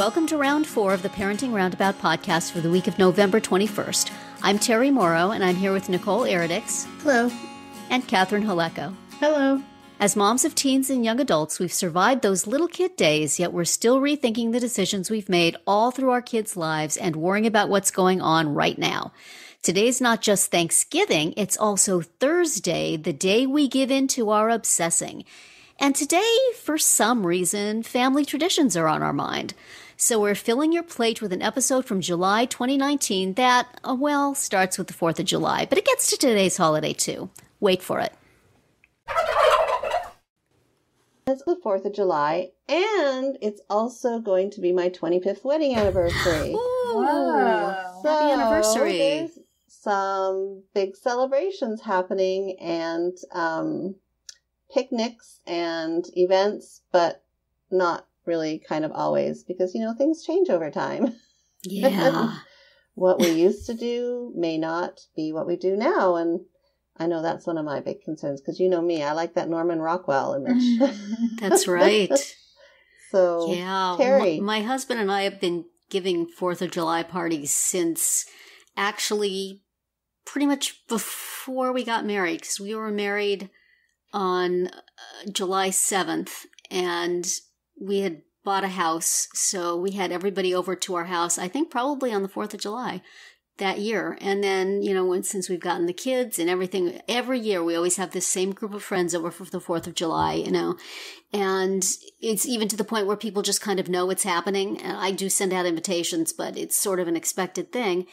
Welcome to round 4 of the Parenting Roundabout podcast for the week of November 21st. I'm Terry Morrow, and I'm here with Nicole Eridix. Hello. And Catherine Haleko. Hello. As moms of teens and young adults, we've survived those little kid days, yet we're still rethinking the decisions we've made all through our kids' lives and worrying about what's going on right now. Today's not just Thanksgiving, it's also Thursday, the day we give in to our obsessing. And today, for some reason, family traditions are on our mind. So we're filling your plate with an episode from July 2019 that, starts with the 4th of July, but it gets to today's holiday too. Wait for it. It's the 4th of July, and it's also going to be my 25th wedding anniversary. Ooh, wow. So happy anniversary. There's some big celebrations happening and picnics and events, but not really kind of always because, things change over time. Yeah. What we used to do may not be what we do now, and I know that's one of my big concerns because you know me, I like that Norman Rockwell image. That's right. So, yeah, Terry. My husband and I have been giving 4th of July parties since actually pretty much before we got married, because we were married on July 7th, and we had bought a house, so we had everybody over to our house, I think probably on the 4th of July that year. And then, since we've gotten the kids and everything, every year we always have this same group of friends over for the 4th of July, and it's even to the point where people just kind of know it's happening. And I do send out invitations, but it's sort of an expected thing.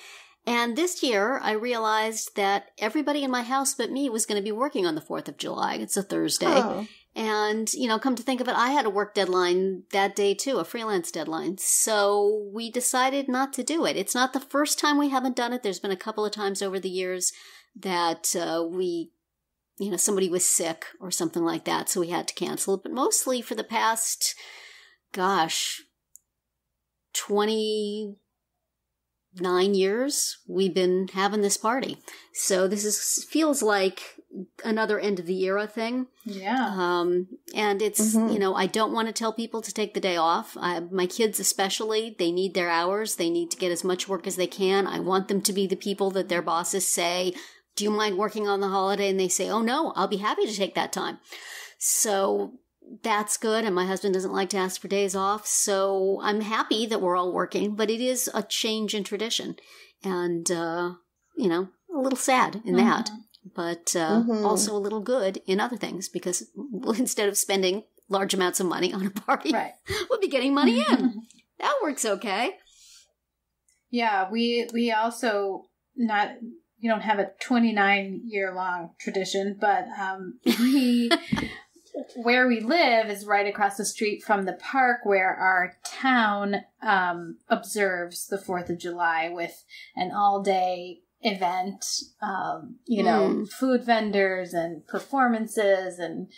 And this year, I realized that everybody in my house but me was going to be working on the 4th of July. It's a Thursday. Oh. And, come to think of it, I had a work deadline that day too, a freelance deadline. So we decided not to do it. It's not the first time we haven't done it. There's been a couple of times over the years that somebody was sick or something like that, so we had to cancel it. But mostly for the past, 29 years, we've been having this party. So this feels like another end of the era thing. Yeah. And it's, I don't want to tell people to take the day off. My kids especially, they need their hours. They need to get as much work as they can. I want them to be the people that their bosses say, do you mind working on the holiday? And they say, oh no, I'll be happy to take that time. So that's good. And my husband doesn't like to ask for days off. So I'm happy that we're all working, but it is a change in tradition. And, a little sad in that, but also a little good in other things because instead of spending large amounts of money on a party, right, we'll be getting money in. That works okay. Yeah, we also we don't have a 29-year-long tradition, but where we live is right across the street from the park where our town observes the 4th of July with an all-day event, food vendors and performances and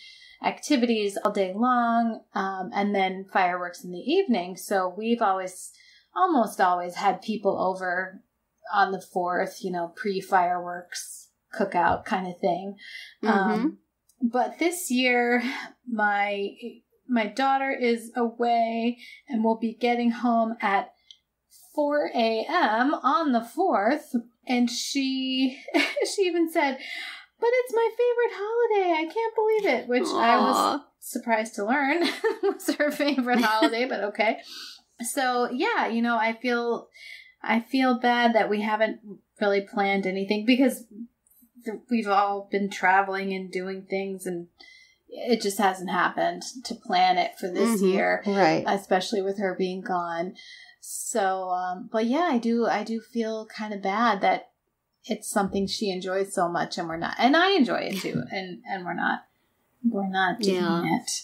activities all day long, and then fireworks in the evening. So we've almost always had people over on the 4th, pre-fireworks cookout kind of thing. But this year, my daughter is away and will be getting home at 4 a.m. on the 4th. And she even said, but it's my favorite holiday. I can't believe it, which Aww. I was surprised to learn was her favorite holiday, but okay. So yeah, I feel bad that we haven't really planned anything because we've all been traveling and doing things, and it just hasn't happened to plan it for this year, right? Especially with her being gone. So, but yeah, I do feel kind of bad that it's something she enjoys so much, and we're not, and I enjoy it too, and we're not doing it.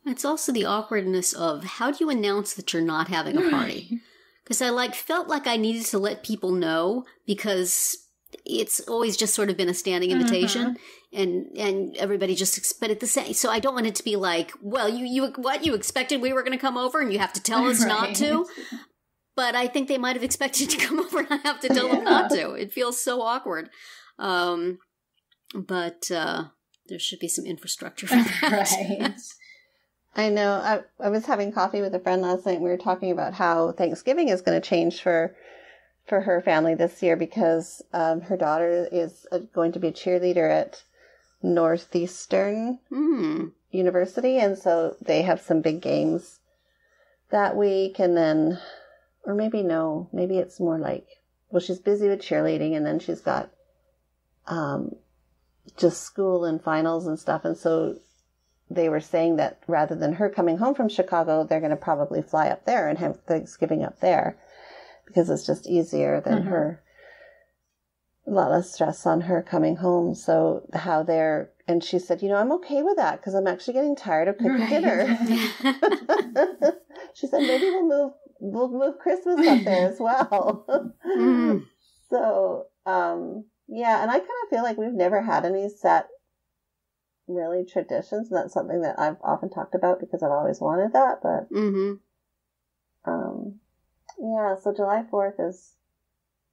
It's also the awkwardness of how do you announce that you're not having a party? Because I felt like I needed to let people know because it's always just sort of been a standing invitation and everybody just expected the same. So I don't want it to be like, well, you expected we were going to come over and you have to tell us not to. But I think they might have expected to come over and I have to tell them not to. It feels so awkward. But there should be some infrastructure for that. Right. I know. I was having coffee with a friend last night, and we were talking about how Thanksgiving is going to change for her family this year because her daughter is going to be a cheerleader at Northeastern University, and so they have some big games that week, and then, or maybe it's more like, well, she's busy with cheerleading, and then she's got just school and finals and stuff, and so they were saying that rather than her coming home from Chicago, they're going to probably fly up there and have Thanksgiving up there because it's just easier than her, a lot less stress on her coming home. So and she said, I'm okay with that because I'm actually getting tired of cooking dinner. She said, maybe we'll move Christmas up there as well. So, yeah, and I kind of feel like we've never had any set really traditions, and that's something that I've often talked about because I've always wanted that, but yeah, so July 4th is,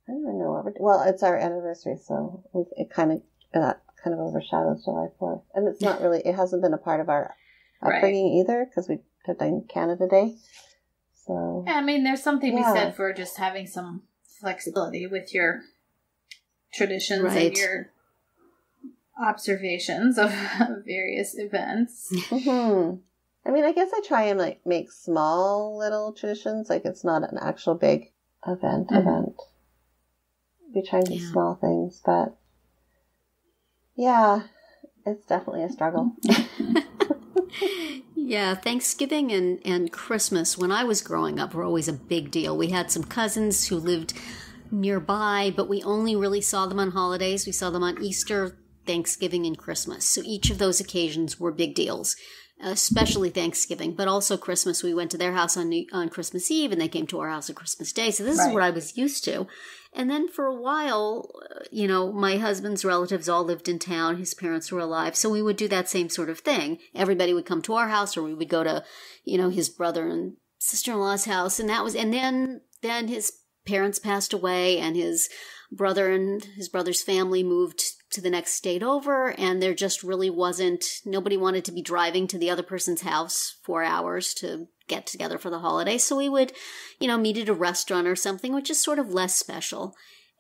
I don't even know, well, it's our anniversary, so it kind of overshadows July 4th, and it's not really, it hasn't been a part of our upbringing either because we have done Canada Day, so yeah, I mean, there's something to be said for just having some flexibility with your traditions and your observations of various events. I mean, I guess I try and make small little traditions, like it's not an actual big event. Be trying to do small things, but yeah, it's definitely a struggle. Yeah, Thanksgiving and Christmas when I was growing up were always a big deal. We had some cousins who lived nearby, but we only really saw them on holidays. We saw them on Easter, Thanksgiving, and Christmas. So each of those occasions were big deals, especially Thanksgiving, but also Christmas. We went to their house on Christmas Eve, and they came to our house on Christmas Day. So this is what I was used to. And then for a while, my husband's relatives all lived in town. His parents were alive. So we would do that same sort of thing. Everybody would come to our house, or we would go to, his brother and sister-in-law's house. And then his parents passed away, and his brother and his brother's family moved to the next state over, and there just really nobody wanted to be driving to the other person's house 4 hours to get together for the holiday. So we would, meet at a restaurant or something, which is sort of less special.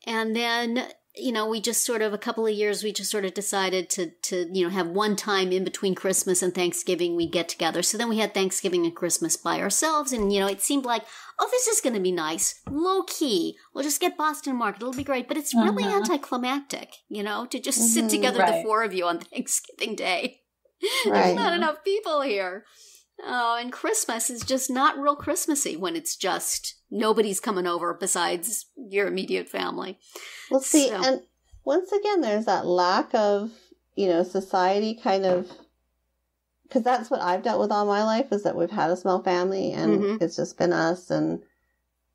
And then, we just sort of, a couple of years, we just sort of decided to have one time in between Christmas and Thanksgiving, we'd get together. So then we had Thanksgiving and Christmas by ourselves. And, it seemed like, oh, this is going to be nice. Low key. We'll just get Boston Market. It'll be great. But it's really anticlimactic, to just sit together, the four of you on Thanksgiving Day. There's not enough people here. Oh, and Christmas is just not real Christmassy when it's just nobody's coming over besides your immediate family. Well, see, and once again, there's that lack of, society kind of, because that's what I've dealt with all my life, is that we've had a small family and it's just been us. And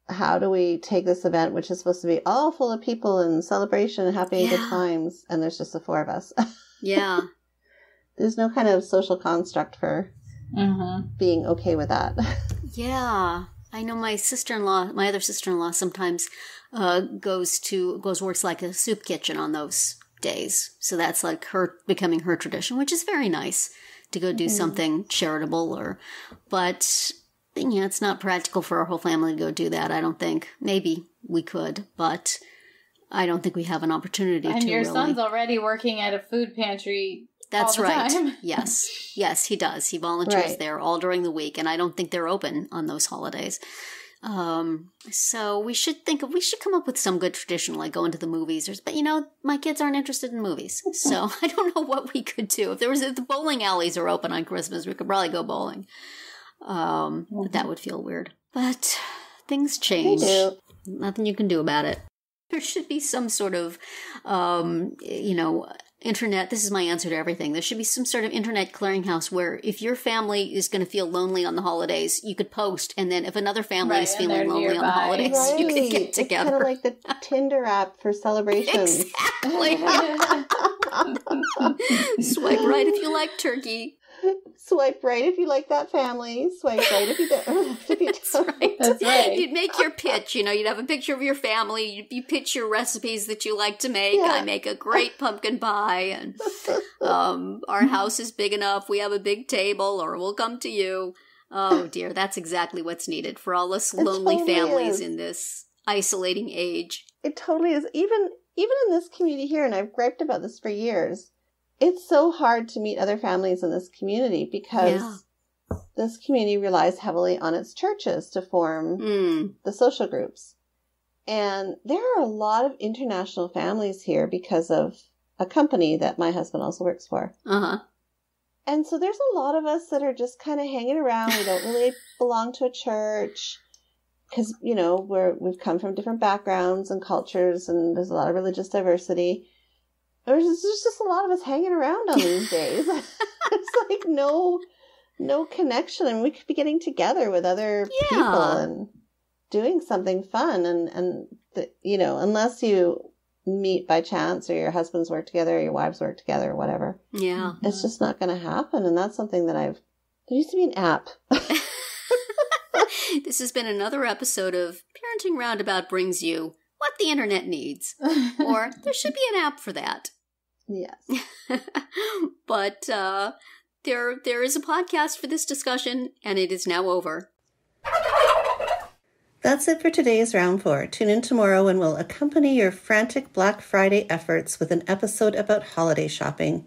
how do we take this event, which is supposed to be all full of people and celebration and happy and good times, and there's just the four of us. Yeah. There's no kind of social construct for being okay with that. Yeah. I know my other sister-in-law sometimes works like a soup kitchen on those days. So that's like becoming her tradition, which is very nice to go do something charitable but it's not practical for our whole family to go do that. I don't think. Maybe we could, but I don't think we have an opportunity to. And your really. Son's already working at a food pantry. That's right. Time. Yes, he does. He volunteers there all during the week, and I don't think they're open on those holidays. So we should come up with some good tradition, like going to the movies. But my kids aren't interested in movies, so I don't know what we could do. If the bowling alleys are open on Christmas, we could probably go bowling. But that would feel weird. But things change. Nothing you can do about it. There should be some sort of, internet. This is my answer to everything. There should be some sort of internet clearinghouse where if your family is going to feel lonely on the holidays, you could post. And then if another family is feeling lonely on the holidays, you could get together. It's kind of like the Tinder app for celebrations. Exactly. Swipe right if you like turkey. Swipe right if you like that family. Swipe right if you don't. If you don't. That's right. You'd make your pitch. You'd have a picture of your family. You pitch your recipes that you like to make. Yeah. I make a great pumpkin pie, and our house is big enough. We have a big table, or we'll come to you. Oh dear, that's exactly what's needed for all us lonely totally families is. in this isolating age. It totally is. Even in this community here, and I've griped about this for years, it's so hard to meet other families in this community because this community relies heavily on its churches to form the social groups. And there are a lot of international families here because of a company that my husband also works for. Uh-huh. And so there's a lot of us that are just kind of hanging around. We don't really belong to a church because, we've come from different backgrounds and cultures, and there's a lot of religious diversity. There's just a lot of us hanging around on these days. It's like no connection, and we could be getting together with other people and doing something fun. And unless you meet by chance, or your husbands work together, or your wives work together, or whatever. Yeah. It's just not going to happen. And that's something that there used to be an app. This has been another episode of Parenting Roundabout brings you what the internet needs. Or there should be an app for that. Yes. But there is a podcast for this discussion, and it is now over. That's it for today's Round 4. Tune in tomorrow when we'll accompany your frantic Black Friday efforts with an episode about holiday shopping.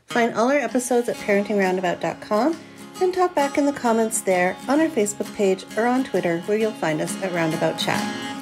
Find all our episodes at parentingroundabout.com and talk back in the comments there, on our Facebook page, or on Twitter, where you'll find us at Roundabout Chat.